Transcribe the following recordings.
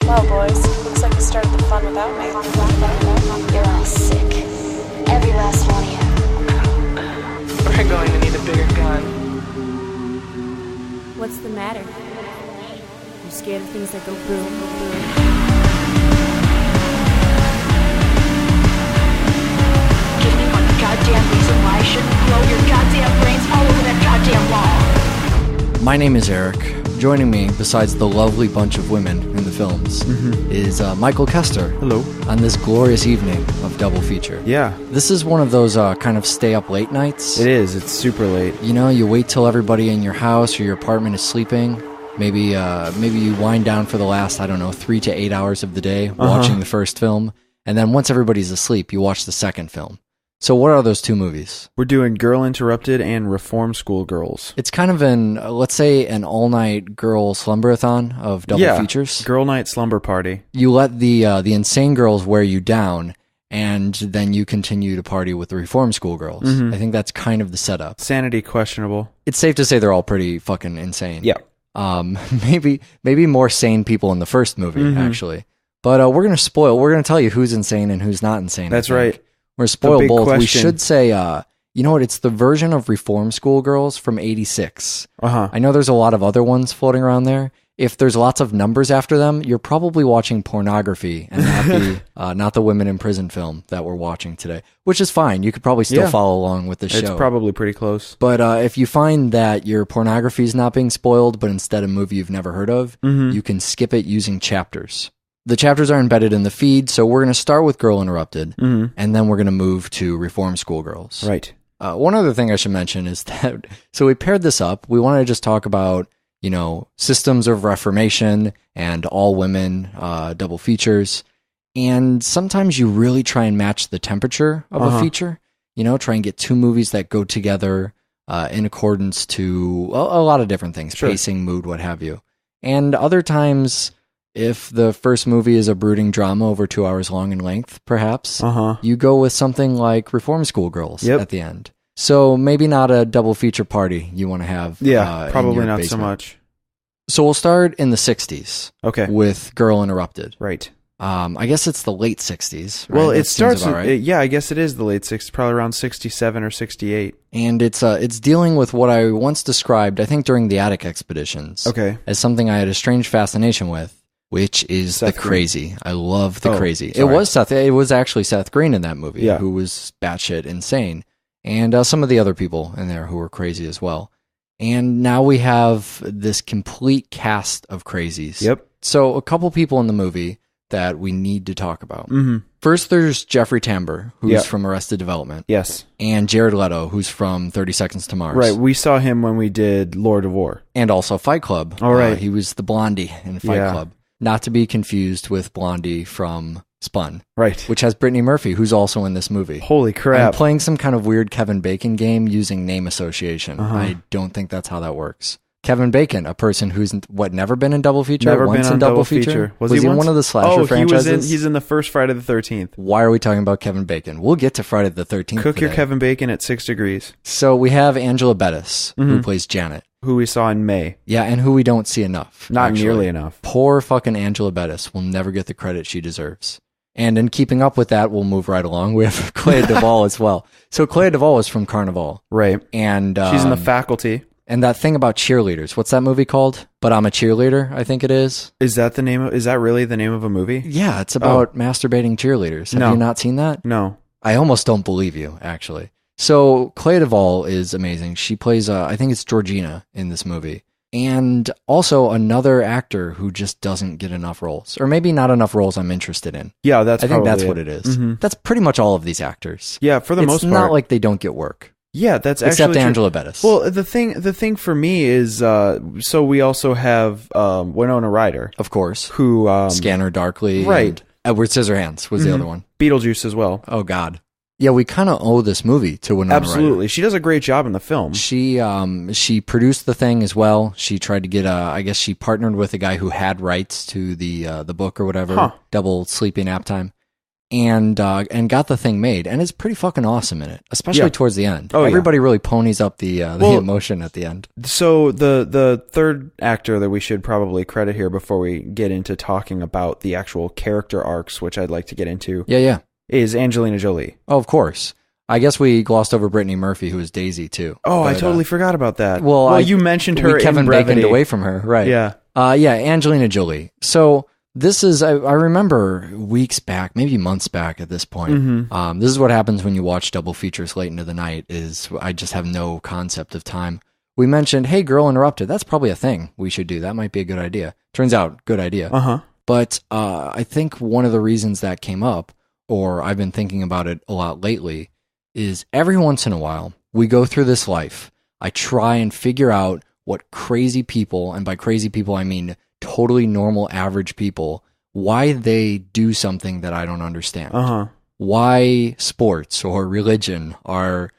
Well, boys, looks like you started the fun without me. You're all sick. Every last one of you. We're going to need a bigger gun. What's the matter? You scared of things that go boom, boom? Give me one goddamn reason why I shouldn't blow your goddamn brains all over that goddamn wall. My name is Eric. Joining me, besides the lovely bunch of women in the films, is Michael Kester. Hello. On this glorious evening of Double Feature. Yeah. This is one of those kind of stay up late nights. It is. It's super late. You know, you wait till everybody in your house or your apartment is sleeping. Maybe you wind down for the last, 3 to 8 hours of the day watching the first film. And then once everybody's asleep, you watch the second film. So what are those two movies? We're doing Girl Interrupted and Reform School Girls. It's kind of let's say an all-night girl slumberathon of double features. Girl Night Slumber Party. You let the insane girls wear you down, and then you continue to party with the Reform School Girls. I think that's kind of the setup. Sanity questionable. It's safe to say they're all pretty fucking insane. Yeah. Maybe more sane people in the first movie, actually. But we're going to tell you who's insane and who's not insane. That's right. We're going to spoil both. Question. We should say, you know what? It's the version of Reform School Girls from '86. I know there's a lot of other ones floating around there. If there's lots of numbers after them, you're probably watching pornography and not the women in prison film that we're watching today, which is fine. You could probably still follow along with the show. It's probably pretty close. But if you find that your pornography is not being spoiled, but instead a movie you've never heard of, you can skip it using chapters. The chapters are embedded in the feed, so we're going to start with Girl Interrupted, and then we're going to move to Reform School Girls. Right. One other thing I should mention is that, so we paired this up. We wanted to just talk about, systems of reformation and all women double features. And sometimes you really try and match the temperature of a feature, try and get two movies that go together in accordance to a lot of different things, pacing, mood, what have you. And other times, if the first movie is a brooding drama over 2 hours long in length, perhaps, you go with something like Reform School Girls at the end. So maybe not a double feature party you want to have. Yeah, probably not basement. so much. So we'll start in the 60s. Okay. With Girl Interrupted. Right. I guess it's the late 60s. Right? Well, That it starts. right. I guess it is the late 60s, probably around 67 or 68. And it's dealing with what I once described, I think during the Attic expeditions, as something I had a strange fascination with. Which is Seth the crazy. I love the crazy. Sorry. It was actually Seth Green in that movie, who was batshit insane. And some of the other people in there who were crazy as well. And now we have this complete cast of crazies. Yep. So a couple people in the movie that we need to talk about. First, there's Jeffrey Tambor, who's from Arrested Development. Yes. And Jared Leto, who's from 30 Seconds to Mars. Right. We saw him when we did Lord of War. And also Fight Club. All right. He was the Blondie in Fight Club. Not to be confused with Blondie from Spun. Right. Which has Brittany Murphy, who's also in this movie. Holy crap. I'm playing some kind of weird Kevin Bacon game using name association. I don't think that's how that works. Kevin Bacon, a person who's, never been in double feature? Never once been on double feature. Was he in one of the slasher franchises? He's in the first Friday the 13th. Why are we talking about Kevin Bacon? We'll get to Friday the 13th Cook today. your Kevin Bacon at 6 degrees. So we have Angela Bettis, who plays Janet. Who we saw in May. Yeah, and who we don't see enough. Not nearly enough. Poor fucking Angela Bettis will never get the credit she deserves. And in keeping up with that, we'll move right along. We have Clea Duvall as well. So Clea Duvall is from Carnival. Right. And she's in the faculty. And that thing about cheerleaders. What's that movie called? But I'm a Cheerleader, I think it is. Is that really the name of a movie? Yeah, it's about masturbating cheerleaders. Have you not seen that? No. I almost don't believe you, actually. So Clea Duvall is amazing. She plays, I think it's Georgina in this movie. And also another actor who just doesn't get enough roles. Or maybe not enough roles I'm interested in. Yeah, I think that's what it is. That's pretty much all of these actors. Yeah, for the most part. It's not like they don't get work. Yeah, that's except actually Angela Bettis. Well, the thing for me is, so we also have Winona Ryder. Of course. Who... Scanner Darkly. Right. And Edward Scissorhands was the other one. Beetlejuice as well. Oh, God. Yeah, we kind of owe this movie to Winona Ryder. Absolutely. She does a great job in the film. She produced the thing as well. She tried to get I guess she partnered with a guy who had rights to the book or whatever. Double Sleepy Nap Time. and got the thing made, and is pretty fucking awesome in it, especially towards the end. Oh, everybody really ponies up the emotion at the end. So the third actor that we should probably credit here before we get into talking about the actual character arcs, which I'd like to get into, is Angelina Jolie. Oh, of course. I guess we glossed over Brittany Murphy, who is Daisy too. Oh, I totally forgot about that. Well, you mentioned her. Kevin in brevity. Baconed away from her, right? Yeah. Angelina Jolie. So this is, I remember weeks back, maybe months back at this point. This is what happens when you watch double features late into the night, is I just have no concept of time. We mentioned, hey, Girl Interrupted. That's probably a thing we should do. That might be a good idea. Turns out, good idea. But I think one of the reasons that came up, or I've been thinking about it a lot lately, is every once in a while, we go through this life. I try and figure out what crazy people, and by crazy people, I mean totally normal, average people, why they do something that I don't understand. Why sports or religion are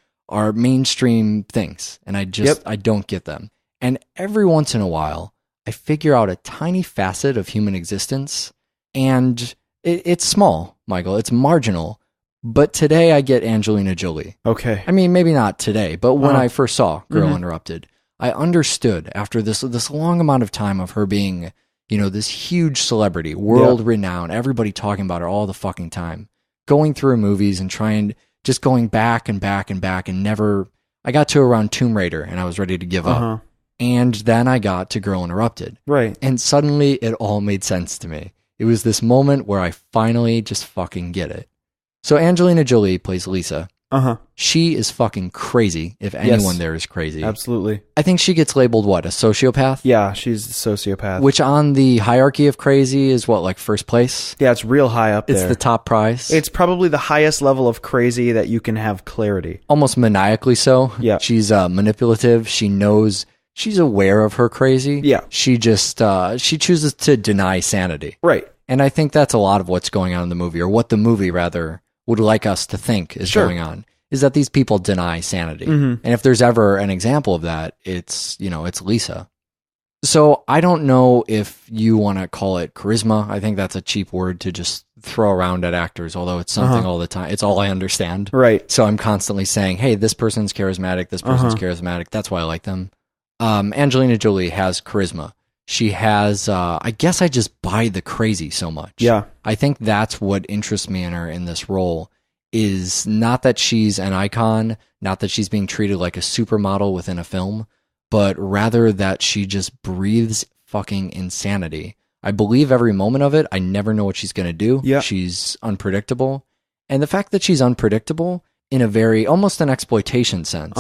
mainstream things, and I don't get them. And every once in a while, I figure out a tiny facet of human existence, and it's small, Michael. It's marginal. But today I get Angelina Jolie. Okay. I mean, maybe not today, but when I first saw Girl Interrupted, I understood after this long amount of time of her being, this huge celebrity, world renowned, everybody talking about her all the fucking time, going through her movies and just going back and back and back, and never, I got to around Tomb Raider and I was ready to give up. And then I got to Girl Interrupted. Right. And suddenly it all made sense to me. It was this moment where I finally just fucking get it. So Angelina Jolie plays Lisa. She is fucking crazy, if anyone there is crazy. Absolutely. I think she gets labeled, what, a sociopath? Yeah, she's a sociopath. Which on the hierarchy of crazy is what, like first place? Yeah, it's real high up there. It's the top prize. It's probably the highest level of crazy that you can have clarity. Almost maniacally so. Yeah. She's manipulative. She knows, she's aware of her crazy. Yeah. She just, she chooses to deny sanity. Right. And I think that's a lot of what's going on in the movie, or what the movie, rather, would like us to think is going on, is that these people deny sanity. And if there's ever an example of that, it's Lisa. So I don't know if you want to call it charisma. I think that's a cheap word to just throw around at actors, although it's something all the time. It's all I understand. Right. So I'm constantly saying, hey, this person's charismatic, this person's charismatic. That's why I like them. Angelina Jolie has charisma. She has, I guess I just buy the crazy so much. Yeah. I think that's what interests me in her in this role, is not that she's an icon, not that she's being treated like a supermodel within a film, but rather that she just breathes fucking insanity. I believe every moment of it. I never know what she's going to do. Yeah. She's unpredictable. And the fact that she's unpredictable in a very, almost an exploitation sense,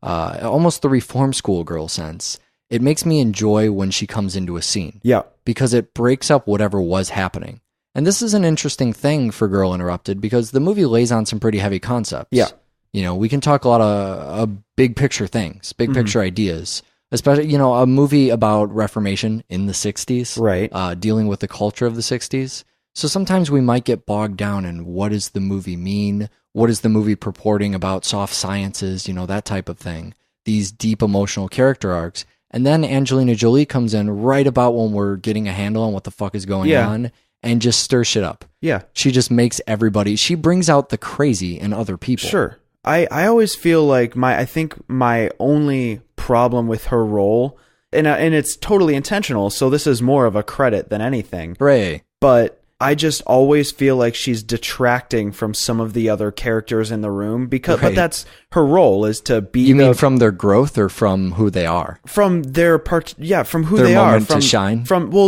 almost the reform school girl sense, it makes me enjoy when she comes into a scene. Yeah. Because it breaks up whatever was happening. And this is an interesting thing for Girl Interrupted, because the movie lays on some pretty heavy concepts. Yeah. We can talk a lot of big picture things, big picture ideas, especially, a movie about Reformation in the 60s. Right. Dealing with the culture of the 60s. So sometimes we might get bogged down in what does the movie mean? What is the movie purporting about soft sciences? That type of thing. These deep emotional character arcs. And then Angelina Jolie comes in right about when we're getting a handle on what the fuck is going on, and just stirs shit up. Yeah. She just makes everybody, she brings out the crazy in other people. Sure. I always feel like I think my only problem with her role, and it's totally intentional, so this is more of a credit than anything. Right. But I just always feel like she's detracting from some of the other characters in the room, but that's her role, is to be. You mean from their growth or from who they are? From their part, from who their they are, moment to shine.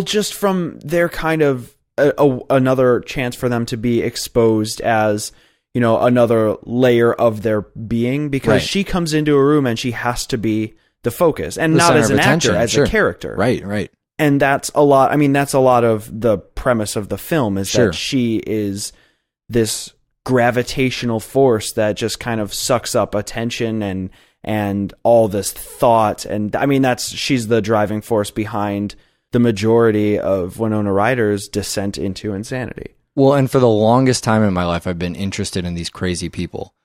Just from their kind of another chance for them to be exposed as another layer of their being, because she comes into a room and she has to be the focus, and not as an actor, as a character. Right. Right. And that's a lot. I mean, that's a lot of the premise of the film, is that she is this gravitational force that just kind of sucks up attention and all this thought. And I mean, she's the driving force behind the majority of Winona Ryder's descent into insanity. Well, and for the longest time in my life, I've been interested in these crazy people.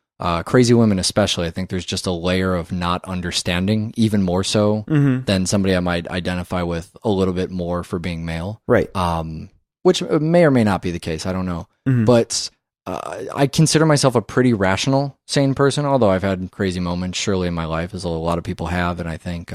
Crazy women especially. I think there's just a layer of not understanding, even more so than somebody I might identify with a little bit more for being male. Right. Which may or may not be the case. I don't know. But I consider myself a pretty rational, sane person, although I've had crazy moments surely in my life, as a lot of people have. And I think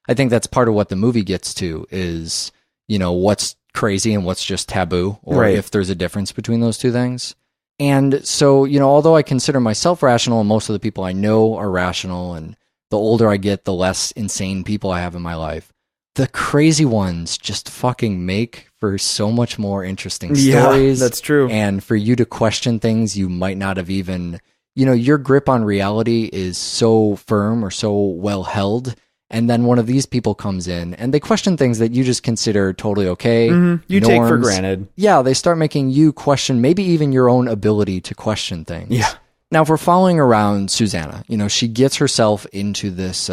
that's part of what the movie gets to is, what's crazy and what's just taboo, or if there's a difference between those two things. And so, although I consider myself rational and most of the people I know are rational, and the older I get, the less insane people I have in my life, the crazy ones just fucking make for so much more interesting stories. Yeah, that's true. And for you to question things you might not have even, your grip on reality is so firm or so well held. And then one of these people comes in and they question things that you just consider totally okay. You take for granted. Yeah, they start making you question maybe even your own ability to question things. Yeah. Now, if we're following around Susanna, she gets herself into this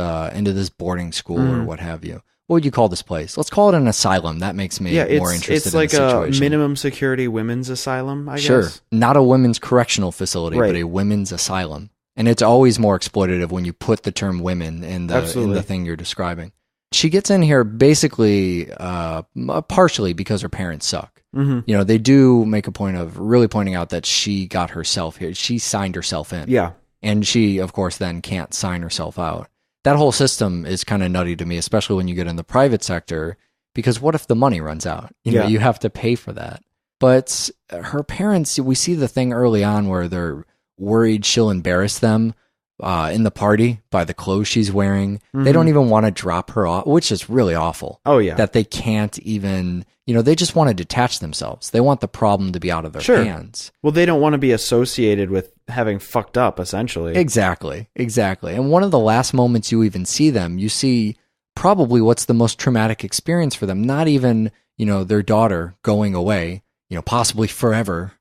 boarding school or what have you. What would you call this place? Let's call it an asylum. That makes me more interested it's in like the situation. A minimum security women's asylum, I guess. Sure. Not a women's correctional facility, but a women's asylum. And it's always more exploitative when you put the term women in the thing you're describing. She gets in here basically partially because her parents suck. Mm-hmm. They do make a point of really pointing out that she got herself here. She signed herself in. Yeah. And she, of course, then can't sign herself out. That whole system is kind of nutty to me, especially when you get in the private sector, because what if the money runs out? You have to pay for that. But her parents, we see the thing early on where they're worried she'll embarrass them in the party by the clothes she's wearing. Mm-hmm. They don't even want to drop her off, which is really awful. Oh, yeah. That they can't even, they just want to detach themselves. They want the problem to be out of their hands. Well, they don't want to be associated with having fucked up, essentially. Exactly. And one of the last moments you even see them, you see probably what's the most traumatic experience for them. Not even, their daughter going away, possibly forever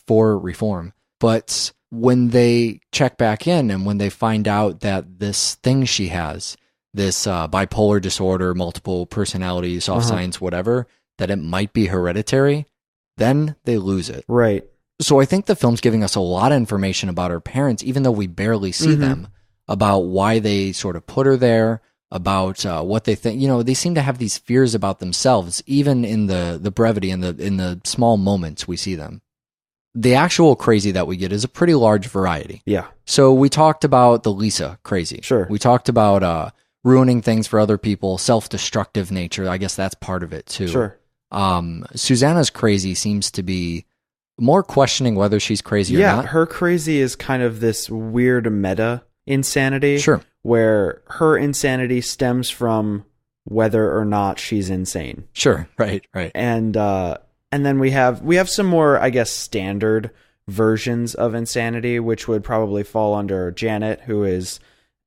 for reform. But when they check back in and when they find out that this thing she has, this bipolar disorder, multiple personality, soft science, whatever, that it might be hereditary, then they lose it. Right. So I think the film's giving us a lot of information about her parents, even though we barely see them, about why they sort of put her there, about what they think. They seem to have these fears about themselves, even in the brevity and in the small moments we see them. The actual crazy that we get is a pretty large variety. Yeah. So we talked about the Lisa crazy. Sure. We talked about ruining things for other people, self-destructive nature. I guess that's part of it too. Sure. Susanna's crazy seems to be more questioning whether she's crazy or not. Yeah, her crazy is kind of this weird meta insanity. Sure. Where her insanity stems from whether or not she's insane. Sure, right. And then we have some more, I guess, standard versions of insanity, which would probably fall under Janet, who is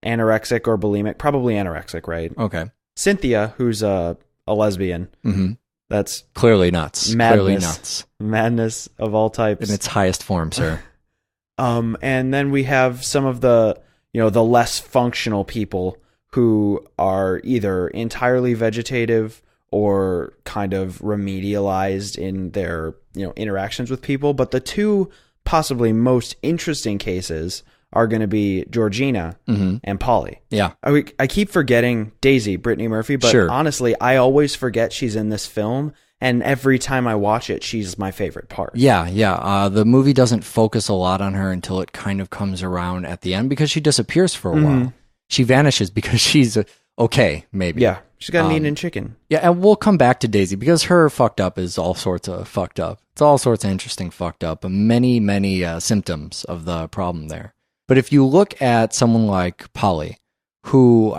anorexic or bulimic. Probably anorexic, right? Okay. Cynthia, who's a lesbian. Mm-hmm. That's clearly nuts. Madness of all types. In its highest form, sir. And then we have some of the, the less functional people who are either entirely vegetative or kind of remedialized in their, interactions with people. But the two possibly most interesting cases are going to be Georgina and Polly. Yeah. I keep forgetting Daisy, Brittany Murphy, but honestly, I always forget she's in this film. And every time I watch it, she's my favorite part. Yeah. The movie doesn't focus a lot on her until it kind of comes around at the end because she disappears for a while. She vanishes because she's okay, maybe. Yeah. She's got an eating chicken. Yeah, and we'll come back to Daisy because her fucked up is all sorts of fucked up. It's all sorts of interesting fucked up. Many symptoms of the problem there. But if you look at someone like Polly, who,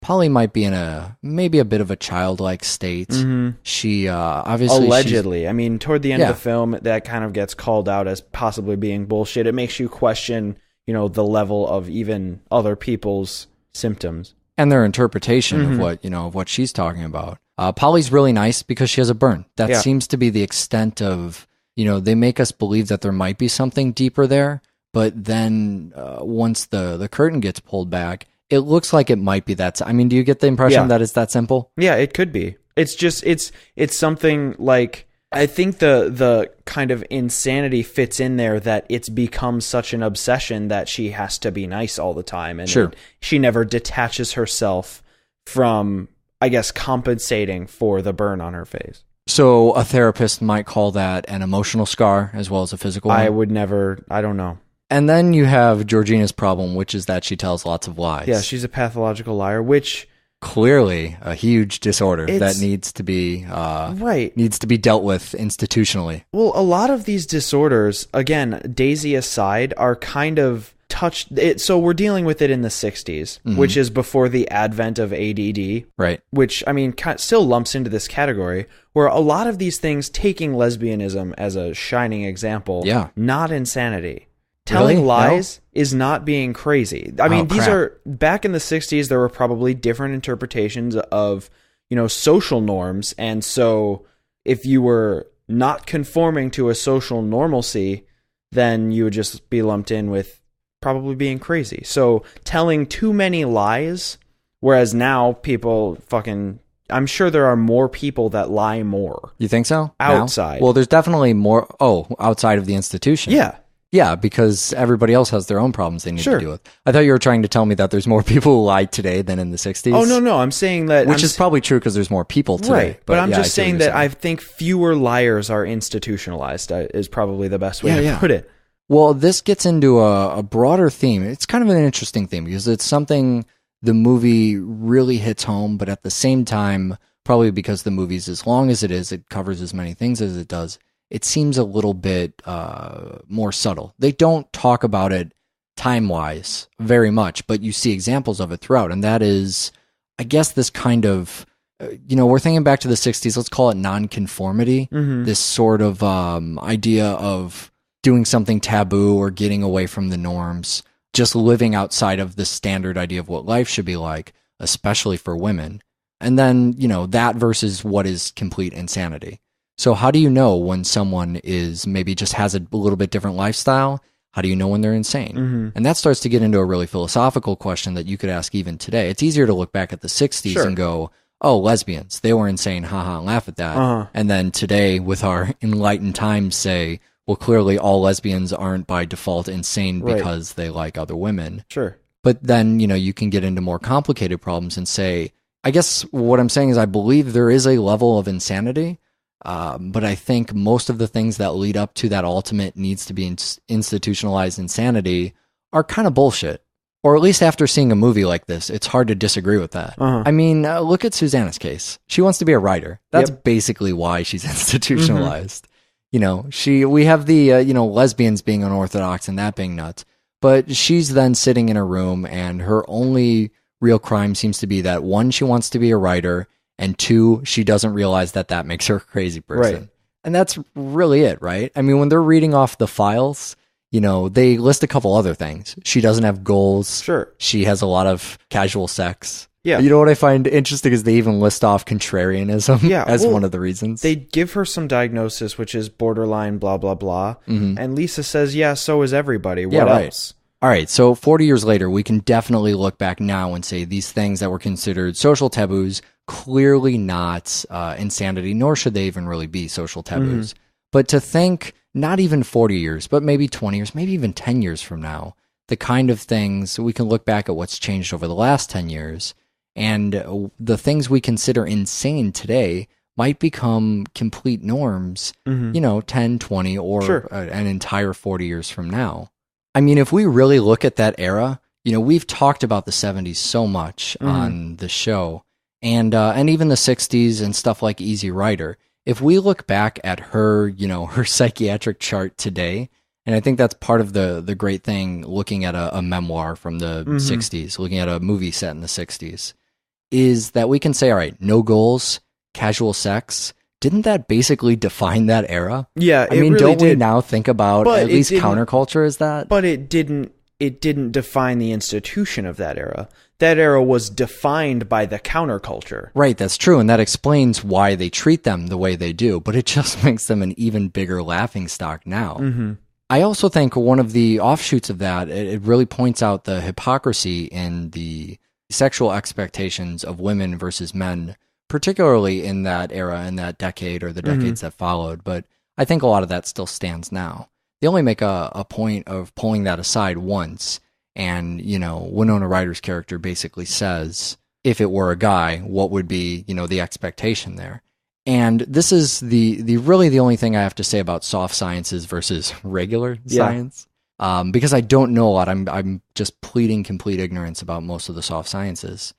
Polly might be in maybe a bit of a childlike state. She obviously... Allegedly. Toward the end of the film, that kind of gets called out as possibly being bullshit. It makes you question, the level of even other people's symptoms. And their interpretation of what she's talking about. Polly's really nice because she has a burn. That seems to be the extent of, they make us believe that there might be something deeper there. But then once the curtain gets pulled back, it looks like it might be that. Do you get the impression that it's that simple? Yeah, it could be. It's just, it's something like, I think the kind of insanity fits in there that it's become such an obsession that she has to be nice all the time. And she never detaches herself from, I guess, compensating for the burn on her face. So a therapist might call that an emotional scar as well as a physical one. I would never, I don't know. And then you have Georgina's problem, which is that she tells lots of lies. Yeah, she's a pathological liar, which... Clearly a huge disorder that needs to be dealt with institutionally. Well, a lot of these disorders, again, Daisy aside, are kind of touched. So we're dealing with it in the 60s, which is before the advent of ADD. Right. Which, I mean, still lumps into this category, where a lot of these things, taking lesbianism as a shining example, not insanity. Telling lies is not being crazy. I mean, these are, back in the 60s, there were probably different interpretations of, social norms. And so if you were not conforming to a social normalcy, then you would just be lumped in with probably being crazy. So telling too many lies, whereas now people I'm sure there are more people that lie more. You think so? Outside. Now? Well, there's definitely more, outside of the institution. Yeah. Yeah, because everybody else has their own problems they need to deal with. I thought you were trying to tell me that there's more people who lie today than in the 60s. Oh, no. I'm saying that... Which is probably true because there's more people today. Right, but I'm just saying that I think fewer liars are institutionalized is probably the best way to put it. Well, this gets into a broader theme. It's kind of an interesting theme because it's something the movie really hits home, but at the same time, probably because the movie's as long as it is, it covers as many things as it does, it seems a little bit more subtle. They don't talk about it time-wise very much, but you see examples of it throughout, and that is, I guess, this kind of, we're thinking back to the 60s, let's call it nonconformity, this sort of idea of doing something taboo or getting away from the norms, just living outside of the standard idea of what life should be like, especially for women. And then, that versus what is complete insanity. So how do you know when someone is maybe just has a little bit different lifestyle? How do you know when they're insane? And that starts to get into a really philosophical question that you could ask even today. It's easier to look back at the 60s and go, oh, lesbians, they were insane, haha, and laugh at that. And then today, with our enlightened times, say, well, clearly all lesbians aren't by default insane because they like other women. Sure. But then, you can get into more complicated problems and say, I guess what I'm saying is I believe there is a level of insanity. But I think most of the things that lead up to that ultimate needs to be institutionalized insanity are kind of bullshit. Or at least after seeing a movie like this, it's hard to disagree with that. I mean, look at Susanna's case. She wants to be a writer. That's basically why she's institutionalized. We have the, lesbians being unorthodox and that being nuts. But she's then sitting in a room and her only real crime seems to be that, one, she wants to be a writer, and two, she doesn't realize that makes her a crazy person. Right. And that's really it, right? I mean, when they're reading off the files, they list a couple other things. She doesn't have goals. Sure. She has a lot of casual sex. Yeah. You know what I find interesting is they even list off contrarianism as one of the reasons. They give her some diagnosis, which is borderline, blah, blah, blah. And Lisa says, yeah, so is everybody. What else? All right, so 40 years later, we can definitely look back now and say these things that were considered social taboos, clearly not insanity, nor should they even really be social taboos. But to think not even 40 years, but maybe 20 years, maybe even 10 years from now, the kind of things we can look back at what's changed over the last 10 years, and the things we consider insane today might become complete norms, 10, 20, or an entire 40 years from now. I mean, if we really look at that era, we've talked about the 70s so much on the show, and even the 60s and stuff like Easy Rider. If we look back at her, her psychiatric chart today, and I think that's part of the great thing looking at a memoir from the 60s, looking at a movie set in the 60s, is that we can say, all right, no goals, casual sex. Didn't that basically define that era? Yeah, I mean, really don't we did. now think about at least counterculture as that? But it didn't define the institution of that era. That era was defined by the counterculture. Right, that's true, and that explains why they treat them the way they do, but it just makes them an even bigger laughingstock now. I also think one of the offshoots of that, it really points out the hypocrisy in the sexual expectations of women versus men, particularly in that era, in that decade or the decades that followed. But I think a lot of that still stands now. They only make a point of pulling that aside once. And, Winona Ryder's character basically says, if it were a guy, what would be, the expectation there? And this is the really the only thing I have to say about soft sciences versus regular science. Because I don't know a lot. I'm just pleading complete ignorance about most of the soft sciences.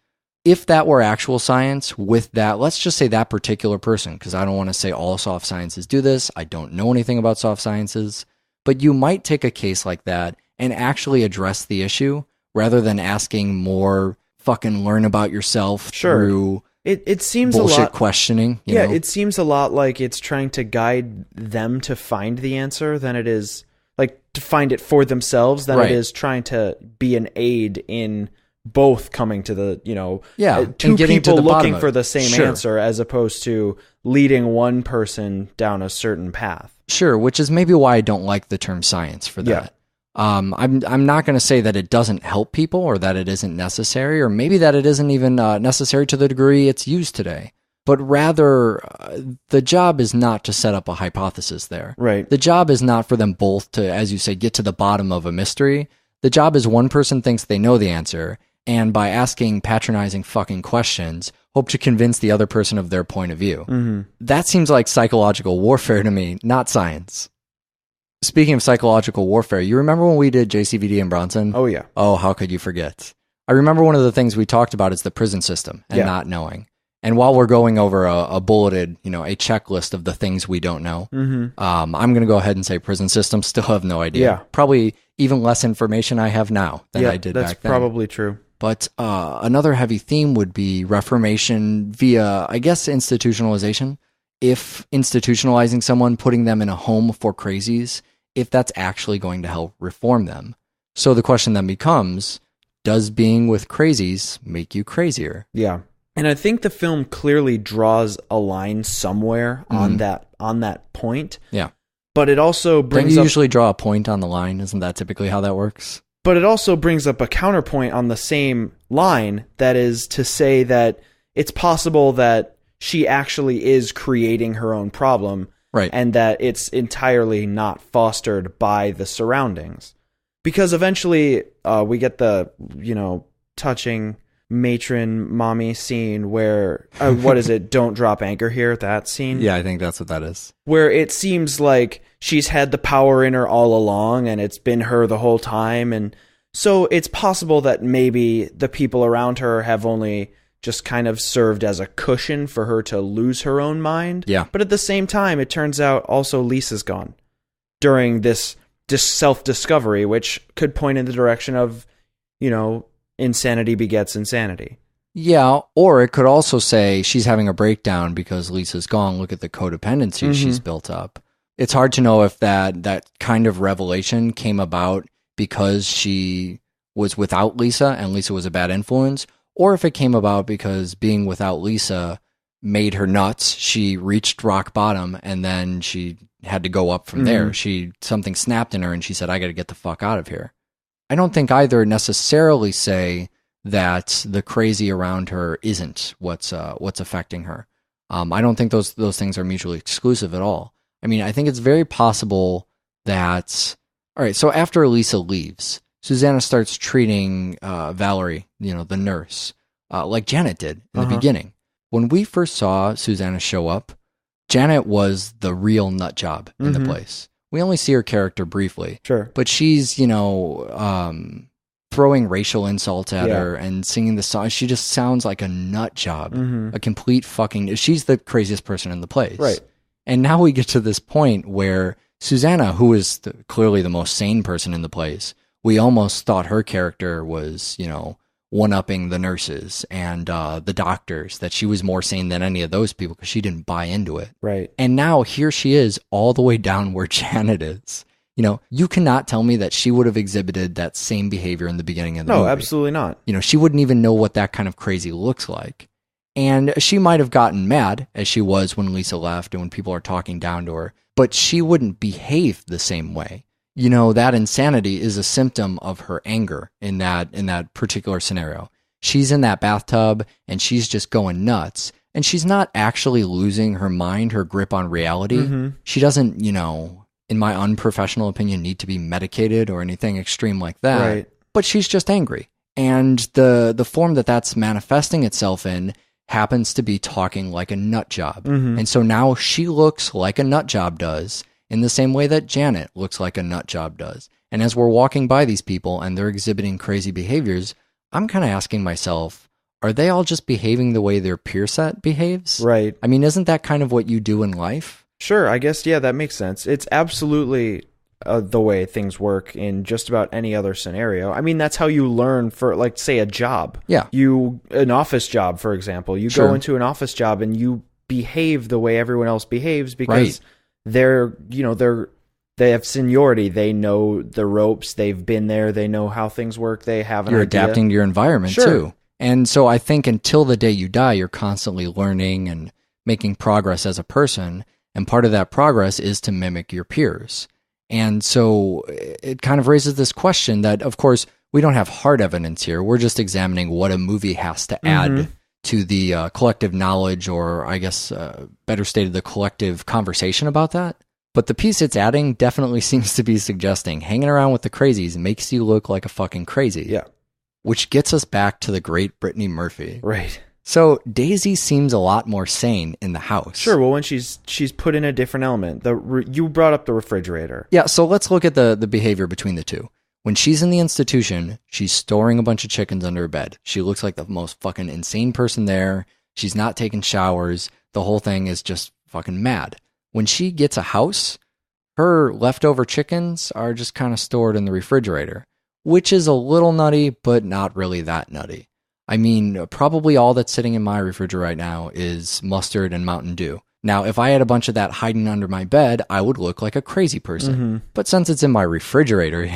If that were actual science with that, let's just say that particular person, because I don't want to say all soft sciences do this. I don't know anything about soft sciences, but you might take a case like that and actually address the issue rather than asking more fucking learn about yourself through it seems bullshit a lot questioning. You know? It seems a lot like it's trying to guide them to find the answer than it is like to find it for themselves than it is trying to be an aid in both coming to the, two people looking for the same answer as opposed to leading one person down a certain path. Sure, which is maybe why I don't like the term science for that. I'm not going to say that it doesn't help people or that it isn't necessary or maybe that it isn't even necessary to the degree it's used today. But rather, the job is not to set up a hypothesis there. Right. The job is not for them both to, as you say, get to the bottom of a mystery. The job is one person thinks they know the answer, and by asking patronizing fucking questions, hope to convince the other person of their point of view. Mm-hmm. That seems like psychological warfare to me, not science. Speaking of psychological warfare, you remember when we did JCVD and Bronson? Oh, yeah. Oh, how could you forget? I remember one of the things we talked about is the prison system and not knowing. And while we're going over a bulleted, a checklist of the things we don't know, I'm going to go ahead and say prison system, still have no idea. Yeah. Probably even less information I have now than I did back then. That's probably true. But another heavy theme would be reformation via, I guess, institutionalization. If institutionalizing someone, putting them in a home for crazies, if that's actually going to help reform them. So the question then becomes, does being with crazies make you crazier? Yeah. And I think the film clearly draws a line somewhere on that point. Yeah. But it also brings Don't you usually draw a point on the line? Isn't that typically how that works? But it also brings up a counterpoint on the same line, that is to say that it's possible that she actually is creating her own problem, right? And that it's entirely not fostered by the surroundings. Because eventually we get the, touching matron mommy scene where, what is it? Don't drop anchor here, that scene? Yeah, I think that's what that is. Where it seems like she's had the power in her all along and it's been her the whole time. And so it's possible that maybe the people around her have only just kind of served as a cushion for her to lose her own mind. Yeah. But at the same time, it turns out also Lisa's gone during this self-discovery, which could point in the direction of, insanity begets insanity. Yeah, or it could also say she's having a breakdown because Lisa's gone. Look at the codependency she's built up. It's hard to know if that kind of revelation came about because she was without Lisa and Lisa was a bad influence, or if it came about because being without Lisa made her nuts. She reached rock bottom and then she had to go up from there. Something snapped in her and she said, I got to get the fuck out of here. I don't think either necessarily say that the crazy around her isn't what's affecting her. I don't think those things are mutually exclusive at all. I mean, I think it's very possible that, all right, so after Lisa leaves, Susanna starts treating Valerie, the nurse, like Janet did in the beginning. When we first saw Susanna show up, Janet was the real nut job in the place. We only see her character briefly. Sure. But she's, throwing racial insults at her and singing the song. She just sounds like a nut job. A complete fucking... She's the craziest person in the place. Right. And now we get to this point where Susanna, who is clearly the most sane person in the place, we almost thought her character was, one-upping the nurses and the doctors, that she was more sane than any of those people because she didn't buy into it. Right. And now here she is all the way down where Janet is. You cannot tell me that she would have exhibited that same behavior in the beginning of the movie. No, absolutely not. She wouldn't even know what that kind of crazy looks like. And she might have gotten mad, as she was when Lisa left and when people are talking down to her, but she wouldn't behave the same way. That insanity is a symptom of her anger in that particular scenario. She's in that bathtub and she's just going nuts. And she's not actually losing her mind, her grip on reality. She doesn't, in my unprofessional opinion, need to be medicated or anything extreme like that. Right. But she's just angry. And the form that's manifesting itself in happens to be talking like a nut job. And so now she looks like a nut job does in the same way that Janet looks like a nut job does. And as we're walking by these people and they're exhibiting crazy behaviors, I'm kind of asking myself, are they all just behaving the way their peer set behaves? Right. I mean, isn't that kind of what you do in life? Sure, I guess, yeah, that makes sense. It's absolutely the way things work in just about any other scenario. I mean, that's how you learn for, like, say, a job. Yeah. An office job, for example. You go into an office job and you behave the way everyone else behaves because they have seniority. They know the ropes. They've been there. They know how things work. They have an idea. You're adapting to your environment, too. And so I think until the day you die, you're constantly learning and making progress as a person. And part of that progress is to mimic your peers. And so it kind of raises this question that, of course, we don't have hard evidence here. We're just examining what a movie has to add to the collective knowledge, or I guess better stated, the collective conversation about that. But the piece it's adding definitely seems to be suggesting hanging around with the crazies makes you look like a fucking crazy. Yeah. Which gets us back to the great Brittany Murphy. Right. So Daisy seems a lot more sane in the house. Sure. Well, when she's put in a different element. You brought up the refrigerator. Yeah. So let's look at the behavior between the two. When she's in the institution, she's storing a bunch of chickens under her bed. She looks like the most fucking insane person there. She's not taking showers. The whole thing is just fucking mad. When she gets a house, her leftover chickens are just kind of stored in the refrigerator, which is a little nutty, but not really that nutty. I mean, probably all that's sitting in my refrigerator right now is mustard and Mountain Dew. Now, if I had a bunch of that hiding under my bed, I would look like a crazy person. But since it's in my refrigerator,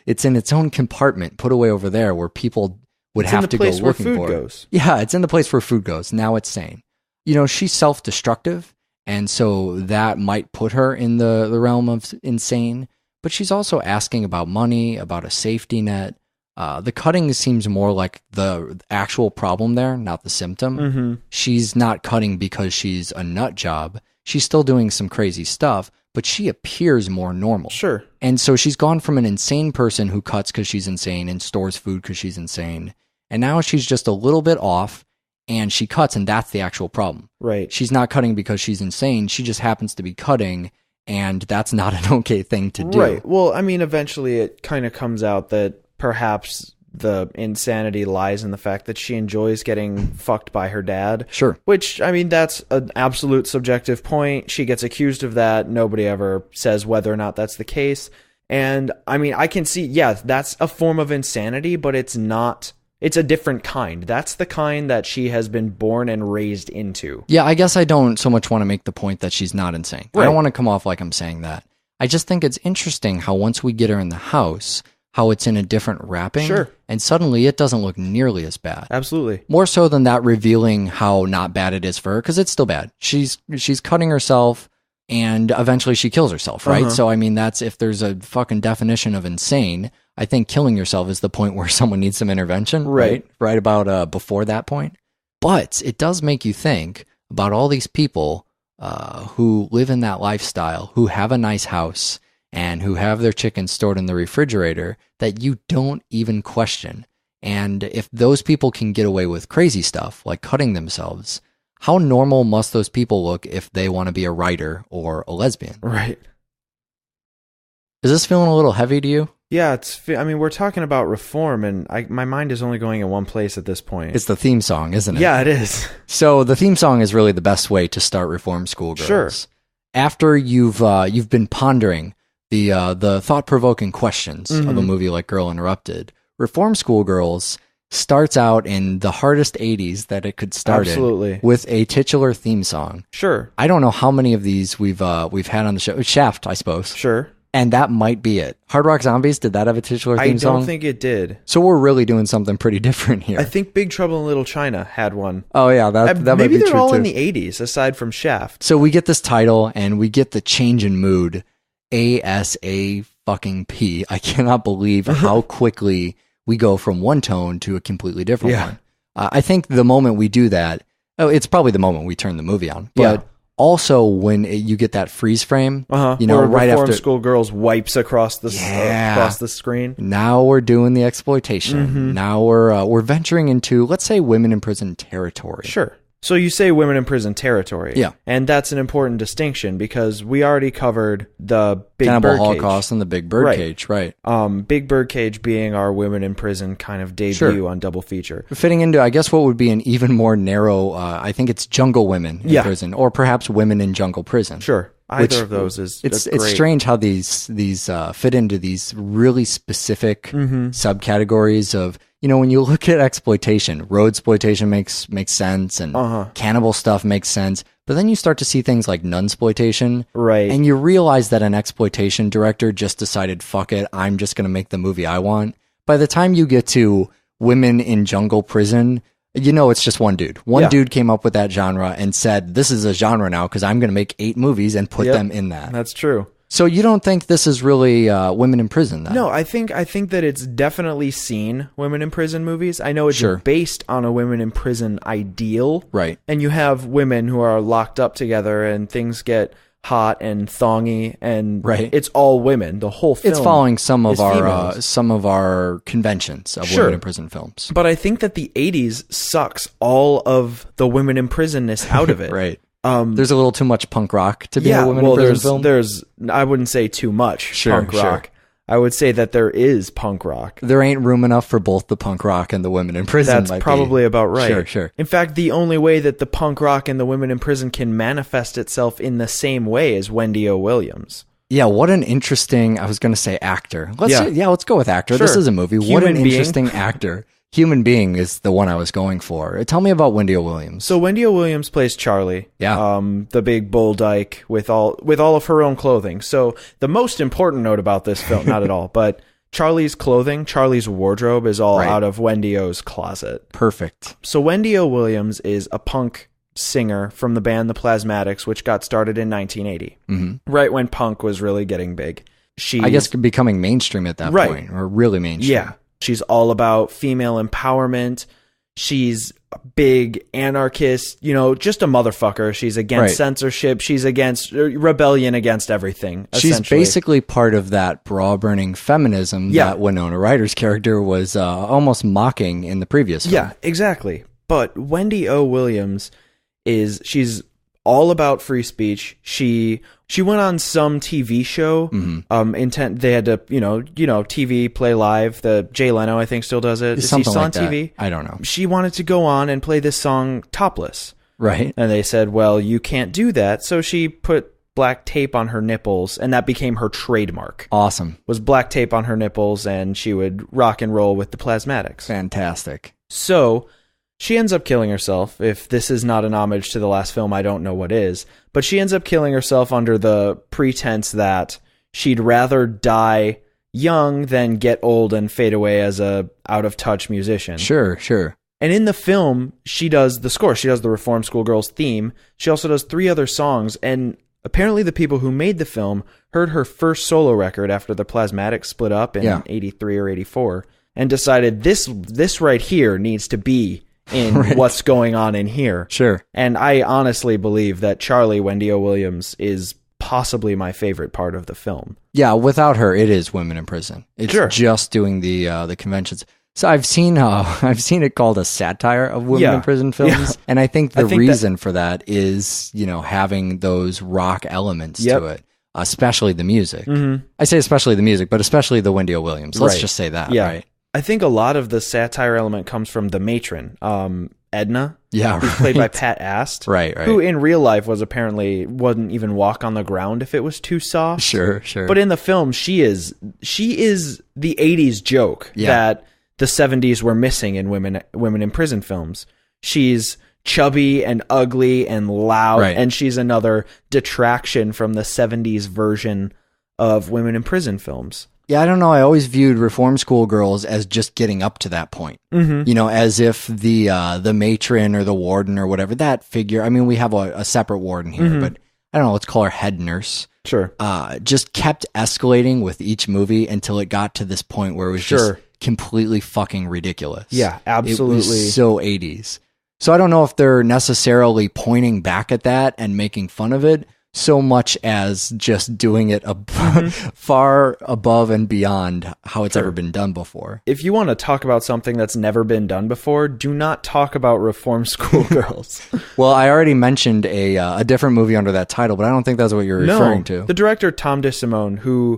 it's in its own compartment, put away over there where people would have to go looking for it. Yeah, it's in the place where food goes. Now it's sane. You know, she's self-destructive, and so that might put her in the realm of insane. But she's also asking about money, about a safety net. The cutting seems more like the actual problem there, not the symptom. She's not cutting because she's a nut job. She's still doing some crazy stuff, but she appears more normal. Sure. And so she's gone from an insane person who cuts because she's insane and stores food because she's insane. And now she's just a little bit off and she cuts, and that's the actual problem. Right. She's not cutting because she's insane. She just happens to be cutting, and that's not an okay thing to do. Right. Well, I mean, eventually it kind of comes out that perhaps the insanity lies in the fact that she enjoys getting fucked by her dad. Sure. Which, I mean, that's an absolute subjective point. She gets accused of that. Nobody ever says whether or not that's the case. And, I mean, I can see, yeah, that's a form of insanity, but it's not... It's a different kind. That's the kind that she has been born and raised into. Yeah, I guess I don't so much want to make the point that she's not insane. Right. I don't want to come off like I'm saying that. I just think it's interesting how once we get her in the house, how it's in a different wrapping. Sure. And suddenly it doesn't look nearly as bad. Absolutely. More so than that revealing how not bad it is for her, because it's still bad. She's cutting herself, and eventually she kills herself, right? So, I mean, that's, if there's a fucking definition of insane, I think killing yourself is the point where someone needs some intervention, right? Right about before that point. But it does make you think about all these people who live in that lifestyle, who have a nice house, and who have their chickens stored in the refrigerator that you don't even question. And if those people can get away with crazy stuff, like cutting themselves, how normal must those people look if they want to be a writer or a lesbian? Right. Is this feeling a little heavy to you? Yeah, I mean, we're talking about reform, and my mind is only going in one place at this point. It's the theme song, isn't it? Yeah, it is. So the theme song is really the best way to start Reform Schoolgirls. Sure. After you've been pondering the thought-provoking questions of a movie like Girl Interrupted, Reform Schoolgirls starts out in the hardest 80s that it could start in, with a titular theme song. Sure. I don't know how many of these we've had on the show. Shaft, I suppose. Sure. And that might be it. Hard Rock Zombies, did that have a titular theme song? I don't think it did. So we're really doing something pretty different here. I think Big Trouble in Little China had one. Oh yeah, that might be true too. Maybe they're all in the 80s, aside from Shaft. So we get this title, and we get the change in mood. ASA fucking P. I cannot believe how quickly we go from one tone to a completely different one. I think the moment we do that, it's probably the moment we turn the movie on. But Also, when you get that freeze frame, Where right Reform after School Girls wipes across the screen. Now we're doing the exploitation. Now we're venturing into, let's say, women in prison territory. Sure. So you say women in prison territory. Yeah. And that's an important distinction because we already covered the Big Cannibal Birdcage. Holocaust and the Big Birdcage, right. Big Birdcage being our women in prison kind of debut on double feature. Fitting into, I guess, what would be an even more narrow, I think it's jungle women in prison, or perhaps women in jungle prison. Sure. Either of those is it's great. strange how these fit into these really specific subcategories of, when you look at exploitation, road exploitation makes sense, and cannibal stuff makes sense, but then you start to see things like nunsploitation, right? And you realize that an exploitation director just decided, fuck it, I'm just going to make the movie I want. By the time you get to women in jungle prison, it's just one dude. One dude came up with that genre and said, this is a genre now because I'm going to make 8 movies and put them in that. That's true. So you don't think this is really women in prison, then? No, I think that it's definitely seen women in prison movies. I know it's based on a women in prison ideal. Right. And you have women who are locked up together and things get hot and thongy, and it's all women. The whole film. It's following some of our conventions of women in prison films. But I think that the 80s sucks all of the women in prisonness out of it. Right. There's a little too much punk rock to be a women in prison film. There's I wouldn't say too much punk rock. I would say that there is punk rock. There ain't room enough for both the punk rock and the women in prison. That's probably about right. Sure. In fact, the only way that the punk rock and the women in prison can manifest itself in the same way is Wendy O. Williams. Yeah, what an interesting, I was going to say actor. Let's go with actor. Sure. This is a movie. What an interesting actor. Human being is the one I was going for. Tell me about Wendy O. Williams. So Wendy O. Williams plays Charlie. Yeah. The big bull dyke with all of her own clothing. So the most important note about this film, not at all, but Charlie's clothing, Charlie's wardrobe is all out of Wendy O.'s closet. Perfect. So Wendy O. Williams is a punk singer from the band The Plasmatics, which got started in 1980, right when punk was really getting big. I guess becoming mainstream at that point, or really mainstream. Yeah. She's all about female empowerment. She's a big anarchist, just a motherfucker. She's against censorship. She's against rebellion against everything. She's basically part of that bra-burning feminism that Winona Ryder's character was almost mocking in the previous film. Yeah, exactly. But Wendy O. Williams she's all about free speech. She went on some TV show. They had to, TV play live. The Jay Leno, I think, still does it. Is he still on TV? I don't know. She wanted to go on and play this song topless. Right. And they said, well, you can't do that. So she put black tape on her nipples, and that became her trademark. Awesome. Was black tape on her nipples, and she would rock and roll with the Plasmatics. Fantastic. So she ends up killing herself. If this is not an homage to the last film, I don't know what is. But she ends up killing herself under the pretense that she'd rather die young than get old and fade away as a out-of-touch musician. Sure. And in the film, she does the score. She does the Reform School Girls theme. She also does 3 other songs. And apparently the people who made the film heard her first solo record after the Plasmatics split up in 83 or 84 and decided this right here needs to be in what's going on in here. Sure. And I honestly believe that Charlie, Wendy O. Williams, is possibly my favorite part of the film. Yeah, without her, it is women in prison. It's just doing the conventions. So I've seen it called a satire of women in prison films, and I think the reason for that is having those rock elements to it, especially the music. I say especially the music, but especially the Wendy O. Williams. Let's just say that, right? I think a lot of the satire element comes from the matron, Edna, who's played by Pat Ast, right, who in real life wouldn't even walk on the ground if it was too soft. Sure. But in the film, she is the 80s joke that the 70s were missing in women in prison films. She's chubby and ugly and loud, and she's another detraction from the 70s version of women in prison films. Yeah, I don't know. I always viewed Reform School Girls as just getting up to that point. As if the matron or the warden or whatever, that figure, I mean, we have a separate warden here, but I don't know, let's call her head nurse. Sure. Just kept escalating with each movie until it got to this point where it was just completely fucking ridiculous. Yeah, absolutely. It was so 80s. So I don't know if they're necessarily pointing back at that and making fun of it so much as just doing it far above and beyond how it's ever been done before. If you want to talk about something that's never been done before, do not talk about Reform Schoolgirls. Well, I already mentioned a different movie under that title, but I don't think that's what you're referring to. The director, Tom DeSimone, who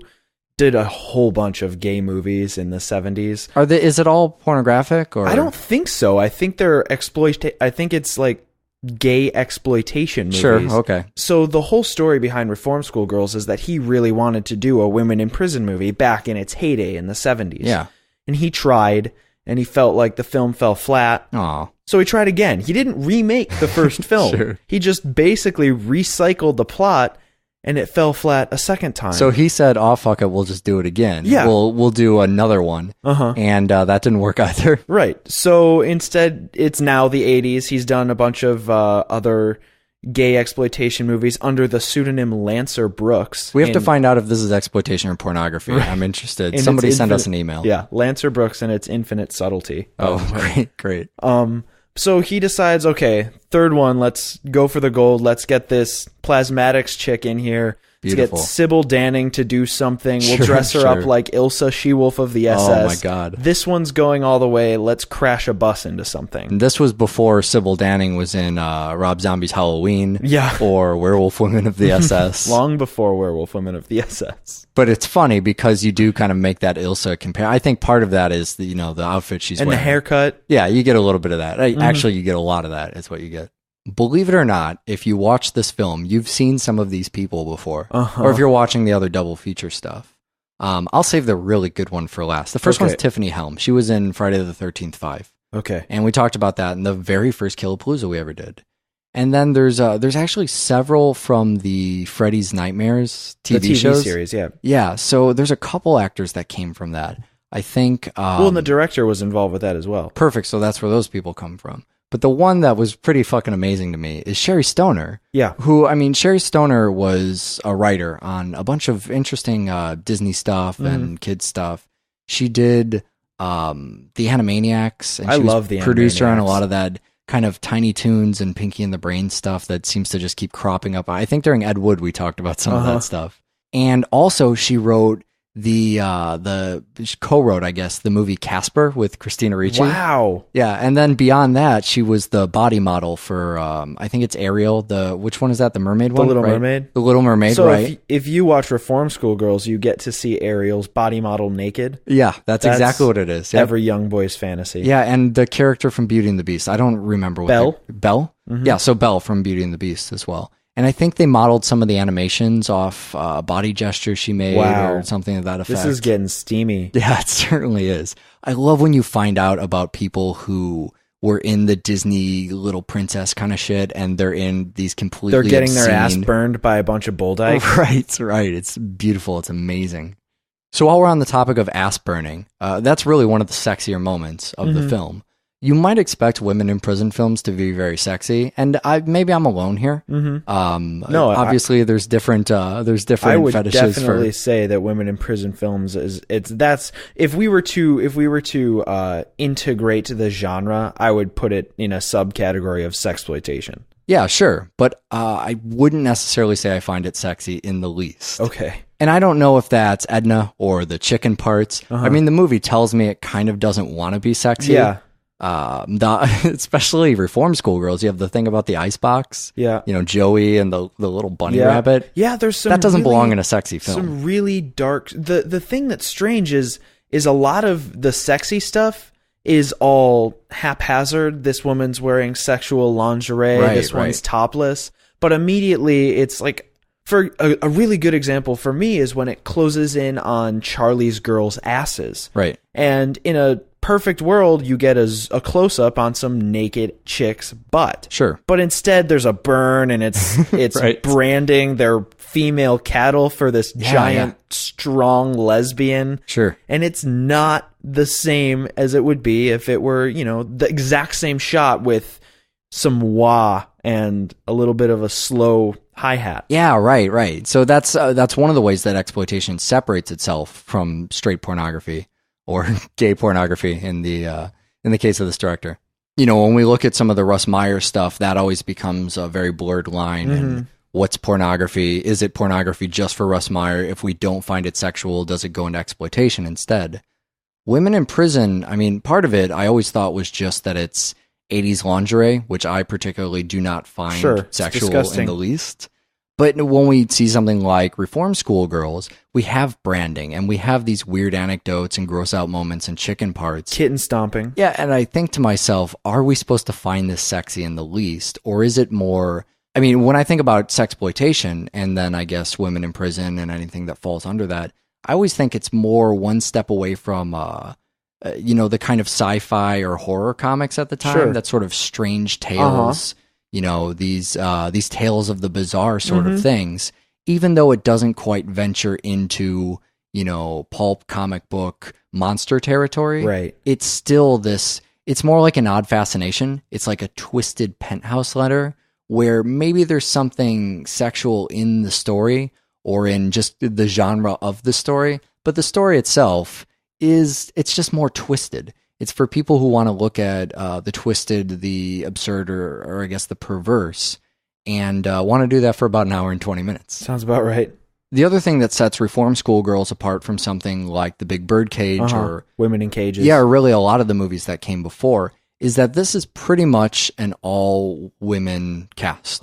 did a whole bunch of gay movies in the 70s. Is it all pornographic? Or? I don't think so. I think they're I think it's like gay exploitation movies. Sure, okay. So the whole story behind Reform Schoolgirls is that he really wanted to do a women in prison movie back in its heyday in the 70s. Yeah. And he tried, and he felt like the film fell flat. Aw. So he tried again. He didn't remake the first film. Sure. He just basically recycled the plot, and it fell flat a second time. So he said, "Oh fuck it, we'll just do it again. Yeah, we'll do another one." And that didn't work either. Right. So instead, it's now the 80s. He's done a bunch of other gay exploitation movies under the pseudonym Lancer Brooks. We have to find out if this is exploitation or pornography. Right. I'm interested. Somebody send us an email. Yeah, Lancer Brooks and its infinite subtlety. Oh, great. So he decides, okay, third one, let's go for the gold. Let's get this plasmatics chick in here. Beautiful. Let's get Sybil Danning to do something. We'll dress her up like Ilsa She-Wolf of the SS. Oh my God. This one's going all the way. Let's crash a bus into something. And this was before Sybil Danning was in Rob Zombie's Halloween. Yeah. Or Werewolf Women of the SS. Long before Werewolf Women of the SS. But it's funny because you do kind of make that Ilsa compare. I think part of that is the outfit she's wearing. And the haircut. Yeah, you get a little bit of that. Actually, you get a lot of that is what you get. Believe it or not, if you watch this film, you've seen some of these people before. Or if you're watching the other double feature stuff. I'll save the really good one for last. The first one's Tiffany Helm. She was in Friday the 13th 5. Okay. And we talked about that in the very first Killapalooza we ever did. And then there's actually several from the Freddy's Nightmares TV shows. Series, yeah. Yeah, so there's a couple actors that came from that. I think... and the director was involved with that as well. Perfect, so that's where those people come from. But the one that was pretty fucking amazing to me is Sherry Stoner. Yeah. Sherry Stoner was a writer on a bunch of interesting Disney stuff and kids stuff. She did the Animaniacs. And I love the producer Animaniacs. on a lot of that kind of Tiny Toons and Pinky and the Brain stuff that seems to just keep cropping up. I think during Ed Wood we talked about some of that stuff. And also she wrote she co-wrote, I guess, the movie Casper with Christina Ricci. Wow. Yeah, and then beyond that, she was the body model for, I think it's Ariel. Which one is that? The mermaid one? The Little right? Mermaid? The Little Mermaid, so right. If you watch Reform Schoolgirls, you get to see Ariel's body model naked. Yeah, that's exactly what it is. Yep. Every young boy's fantasy. Yeah, and the character from Beauty and the Beast. I don't remember what Belle? Belle? Mm-hmm. Yeah, so Belle from Beauty and the Beast as well. And I think they modeled some of the animations off body gestures she made or something of that effect. This is getting steamy. Yeah, it certainly is. I love when you find out about people who were in the Disney Little Princess kind of shit and they're in these completely They're getting their ass obscene... burned by a bunch of bull dykes. Right. It's beautiful. It's amazing. So while we're on the topic of ass burning, that's really one of the sexier moments of the film. You might expect women in prison films to be very sexy, and maybe I'm alone here. No, obviously there's different fetishes. I would definitely say that women in prison films if we were to integrate the genre, I would put it in a subcategory of sexploitation. Yeah, sure, but I wouldn't necessarily say I find it sexy in the least. Okay. And I don't know if that's Edna or the chicken parts. I mean, the movie tells me it kind of doesn't want to be sexy. Yeah. Especially Reform Schoolgirls, you have the thing about the icebox. Yeah. Joey and the little bunny rabbit. Yeah, there's some that doesn't belong in a sexy film. Some really dark. The thing that's strange is a lot of the sexy stuff is all haphazard. This woman's wearing sexual lingerie. This one's topless. But immediately it's like, for a really good example for me is when it closes in on Charlie's girls' asses. Right. And in a perfect world, you get a close-up on some naked chick's butt. Sure. But instead, there's a burn, and it's branding their female cattle for this giant, strong lesbian. Sure. And it's not the same as it would be if it were, the exact same shot with some wah and a little bit of a slow hi-hat. Yeah, right. So that's one of the ways that exploitation separates itself from straight pornography. Or gay pornography in the case of this director. you know, when we look at some of the Russ Meyer stuff, that always becomes a very blurred line. And what's pornography? Is it pornography just for Russ Meyer? If we don't find it sexual, does it go into exploitation instead? Women in Prison, I mean, part of it I always thought was just that it's 80s lingerie, which I particularly do not find sexual in the least. But when we see something like Reform School Girls, we have branding and we have these weird anecdotes and gross out moments and chicken parts. Kitten stomping. Yeah, and I think to myself, are we supposed to find this sexy in the least? Or is it more... I mean, when I think about sexploitation and then I guess women in prison and anything that falls under that, I always think it's more one step away from, you know, the kind of sci-fi or horror comics at the time, that sort of strange tales, you know, these tales of the bizarre sort of things, even though it doesn't quite venture into, you know, pulp comic book monster territory. Right. It's still this, it's more like an odd fascination. It's like a twisted penthouse letter where maybe there's something sexual in the story or in just the genre of the story, but the story itself it's just more twisted. It's for people who want to look at the twisted, the absurd, or I guess the perverse, and want to do that for about an hour and 20 minutes. Sounds about right. The other thing that sets Reform School Girls apart from something like The Big Birdcage or Women in Cages. Yeah, or really a lot of the movies that came before, is that this is pretty much an all-women cast.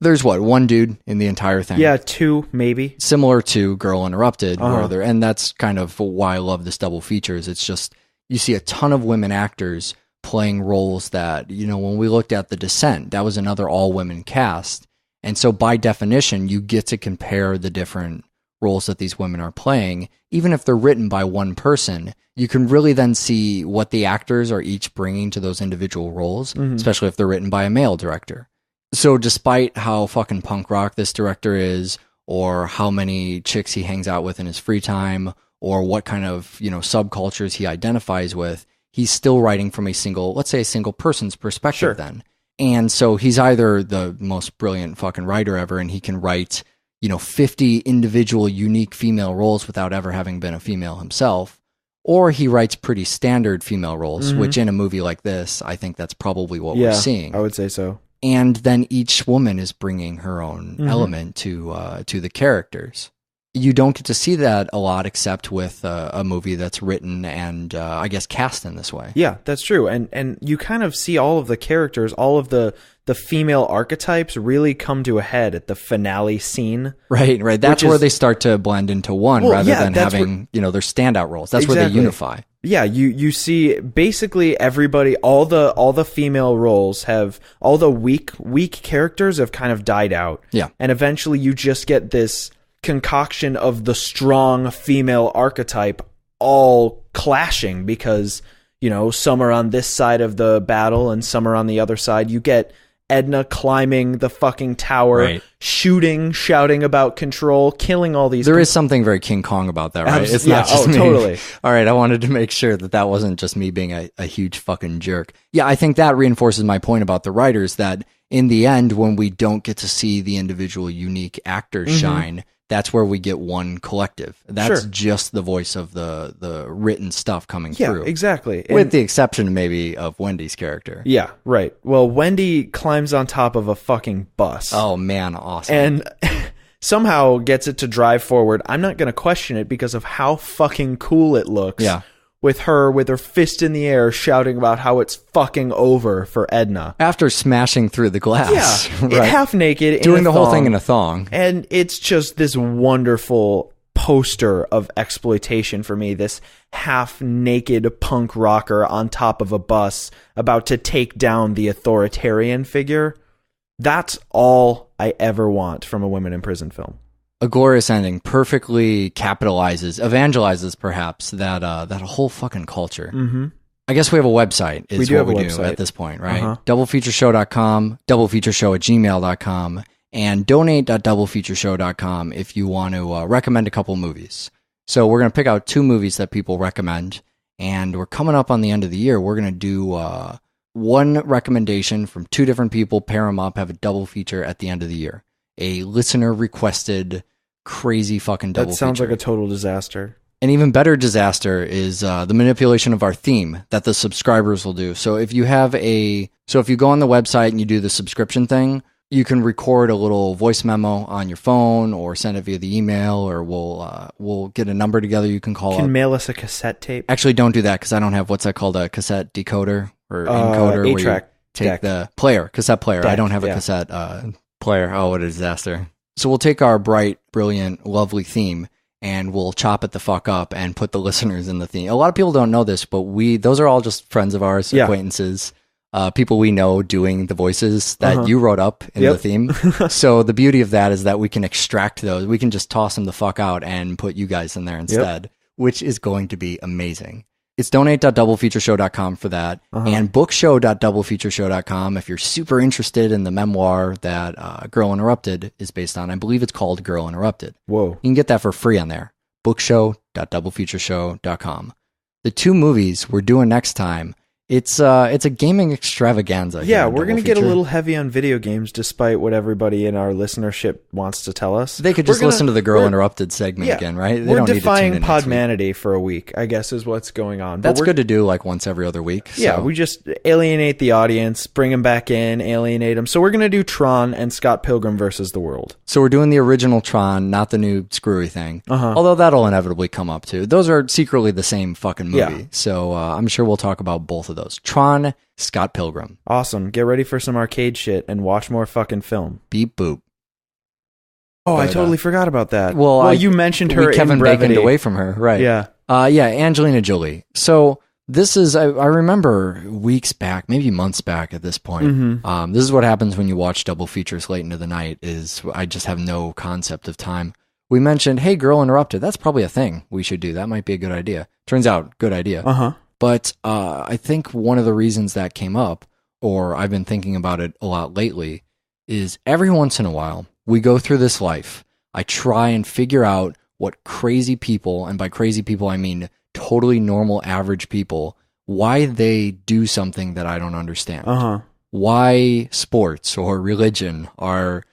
There's one dude in the entire thing. Yeah, two, maybe. Similar to Girl Interrupted, and that's kind of why I love this double features. It's just, you see a ton of women actors playing roles that, you know, when we looked at The Descent, that was another all-women cast. And so by definition, you get to compare the different roles that these women are playing. Even if they're written by one person, you can really then see what the actors are each bringing to those individual roles, especially if they're written by a male director. So despite how fucking punk rock this director is, or how many chicks he hangs out with in his free time, or what kind of, you know, subcultures he identifies with, he's still writing from a single person's perspective then. And so he's either the most brilliant fucking writer ever, and he can write, you know, 50 individual unique female roles without ever having been a female himself, or he writes pretty standard female roles, which in a movie like this, I think that's probably what we're seeing. I would say so. And then each woman is bringing her own element to the characters. You don't get to see that a lot except with a movie that's written and I guess cast in this way. Yeah, that's true. And you kind of see all of the characters, all of the female archetypes really come to a head at the finale scene. Right. That's where they start to blend into one rather than having, you know, their standout roles. That's where they unify. Yeah, you see basically everybody, all the female roles have, all the weak characters have kind of died out. Yeah. And eventually you just get this concoction of the strong female archetype all clashing because, you know, some are on this side of the battle and some are on the other side. You get Edna climbing the fucking tower, shooting, shouting about control, killing all these There is something very King Kong about that, right? It's not just me. Totally. All right, I wanted to make sure that wasn't just me being a huge fucking jerk. Yeah, I think that reinforces my point about the writers, that in the end, when we don't get to see the individual unique actors shine, that's where we get one collective. That's just the voice of the written stuff coming through. Yeah, exactly. With the exception maybe of Wendy's character. Yeah, right. Well, Wendy climbs on top of a fucking bus. Oh man, awesome. And somehow gets it to drive forward. I'm not going to question it because of how fucking cool it looks. Yeah. With her fist in the air shouting about how it's fucking over for Edna. After smashing through the glass. Yeah, half naked. Doing the whole thing in a thong. And it's just this wonderful poster of exploitation for me. This half naked punk rocker on top of a bus about to take down the authoritarian figure. That's all I ever want from a women in prison film. A glorious ending perfectly evangelizes perhaps that whole fucking culture. I guess we have a website is what we do at this point, right? Doublefeatureshow.com, doublefeatureshow@gmail.com, and donate.doublefeatureshow.com if you want to recommend a couple movies. So we're going to pick out 2 movies that people recommend, and we're coming up on the end of the year. We're going to do one recommendation from 2 different people, pair them up, have a double feature at the end of the year. A listener requested crazy fucking double feature. That sounds like a total disaster. An even better disaster is the manipulation of our theme that the subscribers will do. So if you go on the website and you do the subscription thing, you can record a little voice memo on your phone or send it via the email, or we'll get a number together you can call up. Can mail us a cassette tape. Actually, don't do that because I don't have what's that called, a cassette decoder or encoder. 8-track take deck. the player, cassette player. Deck, I don't have a yeah. cassette player. Oh, what a disaster. So we'll take our bright, brilliant, lovely theme and we'll chop it the fuck up and put the listeners in the theme. A lot of people don't know this, but those are all just friends of ours, acquaintances, people we know doing the voices that you wrote up in the theme. So the beauty of that is that we can extract those. We can just toss them the fuck out and put you guys in there instead, which is going to be amazing. It's donate.doublefeatureshow.com for that, and bookshow.doublefeatureshow.com if you're super interested in the memoir that Girl Interrupted is based on. I believe it's called Girl Interrupted. Whoa. You can get that for free on there. bookshow.doublefeatureshow.com. The two movies we're doing next time, it's a gaming extravaganza. Yeah, we're going to get a little heavy on video games despite what everybody in our listenership wants to tell us. They could just listen to the Girl Interrupted segment again, right? They we're don't defying need to tune in Podmanity for a week, I guess is what's going on. That's good to do like once every other week. Yeah, we just alienate the audience, bring them back in, alienate them. So we're going to do Tron and Scott Pilgrim versus the World. So we're doing the original Tron, not the new screwy thing. Although that'll inevitably come up too. Those are secretly the same fucking movie. Yeah. So I'm sure we'll talk about both of those. Tron, Scott Pilgrim. Awesome. Get ready for some arcade shit and watch more fucking film. Beep boop. Oh, I totally forgot about that. Well, you mentioned her Kevin in brevity. Baconed away from her, right? Yeah. Angelina Jolie. So this is, I remember weeks back, maybe months back at this point. This is what happens when you watch double features late into the night, is I just have no concept of time. We mentioned, hey, Girl Interrupted. That's probably a thing we should do. That might be a good idea. Turns out, good idea. But I think one of the reasons that came up, or I've been thinking about it a lot lately, is every once in a while, we go through this life. I try and figure out what crazy people, and by crazy people I mean totally normal, average people, why they do something that I don't understand. Why sports or religion are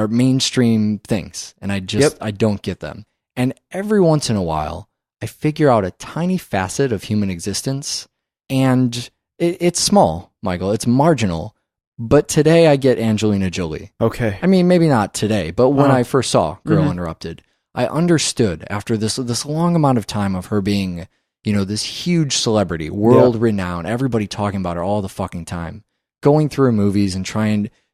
mainstream things, and I don't get them. And every once in a while, I figure out a tiny facet of human existence, and it's small, Michael. It's marginal. But today I get Angelina Jolie. Okay. I mean, maybe not today, but when I first saw Girl Interrupted, I understood after this long amount of time of her being, this huge celebrity, world renowned, everybody talking about her all the fucking time, going through her movies and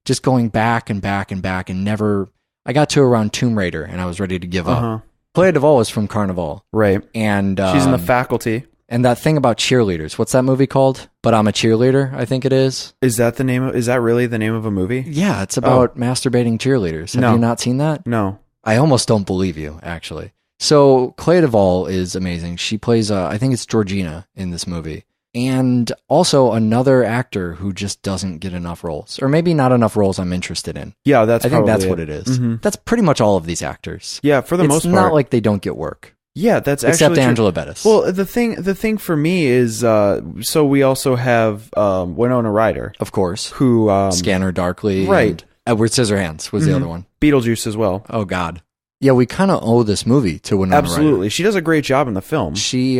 just going back and back and back and never. I got to around Tomb Raider and I was ready to give up. Clea Duvall is from Carnival. Right. And she's in the faculty. And that thing about cheerleaders. What's that movie called? But I'm a Cheerleader, I think it is. Is that really the name of a movie? Yeah, it's about masturbating cheerleaders. Have you not seen that? No. I almost don't believe you, actually. So Clea Duvall is amazing. She plays, I think it's Georgina in this movie. And also another actor who just doesn't get enough roles. Or maybe not enough roles I'm interested in. Yeah, I think that's what it is. That's pretty much all of these actors. Yeah, for the most part. It's not like they don't get work. Yeah, that's except actually Angela Bettis. Well, the thing for me is, so we also have Winona Ryder, of course, who Scanner Darkly, right? And Edward Scissorhands was the other one. Beetlejuice as well. Oh God, yeah, we kind of owe this movie to Winona Absolutely, Ryder. She does a great job in the film. She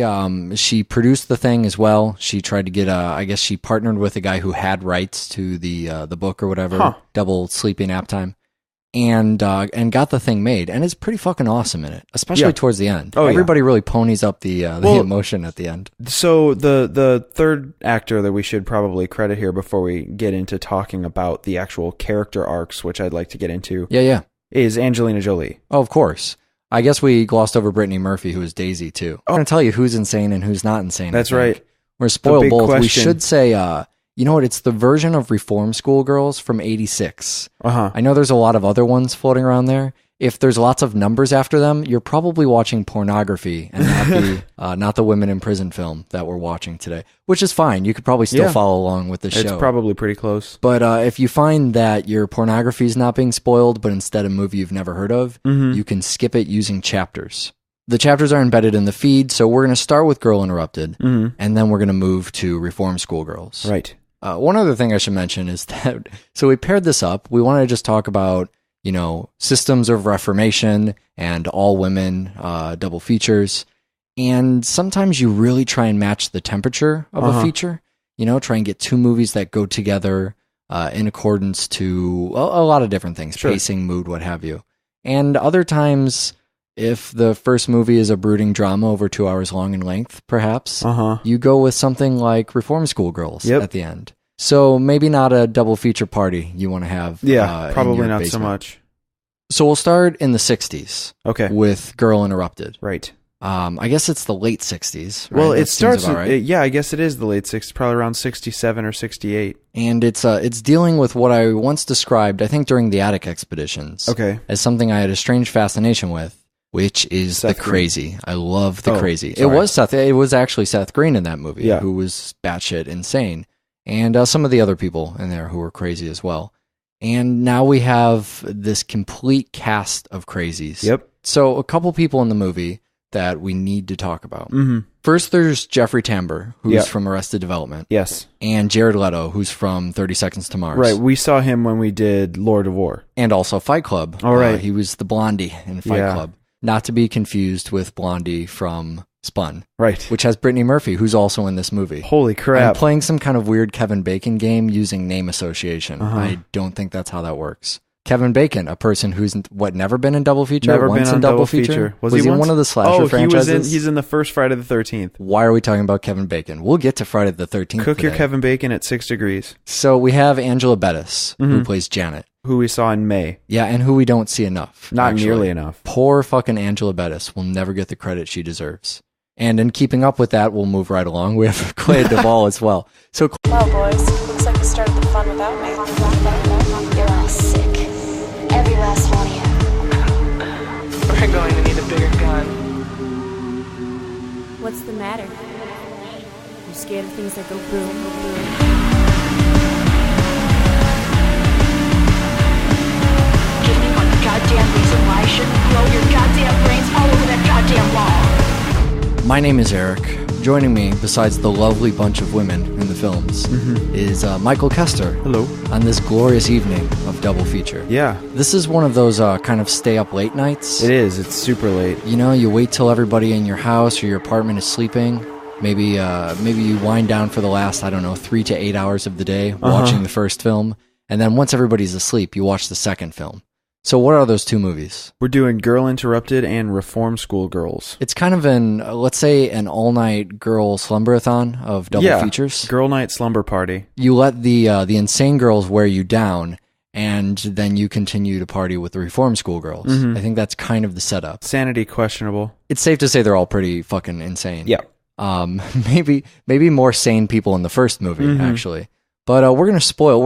produced the thing as well. She tried to get I guess she partnered with a guy who had rights to the book or whatever, Double Sleeping Nap Time. And got the thing made, and it's pretty fucking awesome in it, especially towards the end. Everybody really ponies up the emotion at the end. So the third actor that we should probably credit here before we get into talking about the actual character arcs, which I'd like to get into, is Angelina Jolie. Oh, of course. I guess we glossed over Brittany Murphy, who is Daisy too. I'm going to tell you who's insane and who's not insane. That's right. We're spoiled both. Question. We should say. You know what? It's the version of Reform School Girls from '86. I know there's a lot of other ones floating around there. If there's lots of numbers after them, you're probably watching pornography and not the women in prison film that we're watching today, which is fine. You could probably still follow along with the show. It's probably pretty close. But if you find that your pornography is not being spoiled, but instead a movie you've never heard of, you can skip it using chapters. The chapters are embedded in the feed, so we're going to start with Girl Interrupted, and then we're going to move to Reform School Girls. Right. One other thing I should mention is that, so we paired this up. We want to just talk about, systems of reformation and all women double features. And sometimes you really try and match the temperature of a feature, try and get two movies that go together in accordance to a lot of different things, pacing, mood, what have you. And other times, if the first movie is a brooding drama over 2 hours long in length, perhaps, you go with something like Reform School Girls at the end. So maybe not a double feature party you want to have. Yeah, probably not basement. so much. So we'll start in the 60s. Okay. With Girl Interrupted. Right. I guess it's the late 60s. Right? Well, That it starts seems about right. I guess it is the late 60s, probably around 67 or 68. And it's dealing with what I once described, I think during the Attic expeditions, as something I had a strange fascination with, which is the crazy. I love the crazy. Sorry. It was actually Seth Green in that movie, who was batshit insane. And some of the other people in there who were crazy as well. And now we have this complete cast of crazies. Yep. So a couple people in the movie that we need to talk about. First, there's Jeffrey Tambor, who's from Arrested Development. Yes. And Jared Leto, who's from 30 Seconds to Mars. Right. We saw him when we did Lord of War. And also Fight Club. All right. He was the Blondie in Fight Club. Not to be confused with Blondie from Spun. Right. Which has Brittany Murphy, who's also in this movie. Holy crap. I'm playing some kind of weird Kevin Bacon game using name association. I don't think that's how that works. Kevin Bacon, a person who's never been in double feature? Never once been on in double feature? Was he in one of the slasher franchises? He's in the first Friday the 13th. Why are we talking about Kevin Bacon? We'll get to Friday the 13th Cook today. your Kevin Bacon at 6 degrees. So we have Angela Bettis, who plays Janet. Who we saw in May. Yeah, and who we don't see enough. Not nearly enough. Poor fucking Angela Bettis will never get the credit she deserves. And in keeping up with that, we'll move right along. We have Clea Duvall as well. So, Well, boys, looks like you started the fun without me. You're all sick. Every last one of you. We're going to need a bigger gun. What's the matter? You scared of things that go boom, boom? Give me one goddamn reason why I shouldn't blow your goddamn brains all over that goddamn wall. my name is Eric. Joining me, besides the lovely bunch of women in the films, is Michael Kester. Hello. On this glorious evening of double feature. Yeah. This is one of those kind of stay up late nights. It is. It's super late. You know, you wait till everybody in your house or your apartment is sleeping. Maybe you wind down for the last, 3 to 8 hours of the day watching the first film. And then once everybody's asleep, you watch the second film. So what are those two movies? We're doing Girl Interrupted and Reform School Girls. It's kind of let's say an all-night girl slumberathon of double features. Girl Night Slumber Party. You let the insane girls wear you down, and then you continue to party with the Reform School Girls. I think that's kind of the setup. Sanity questionable. It's safe to say they're all pretty fucking insane. Yeah. Maybe more sane people in the first movie, actually. But we're going to spoil...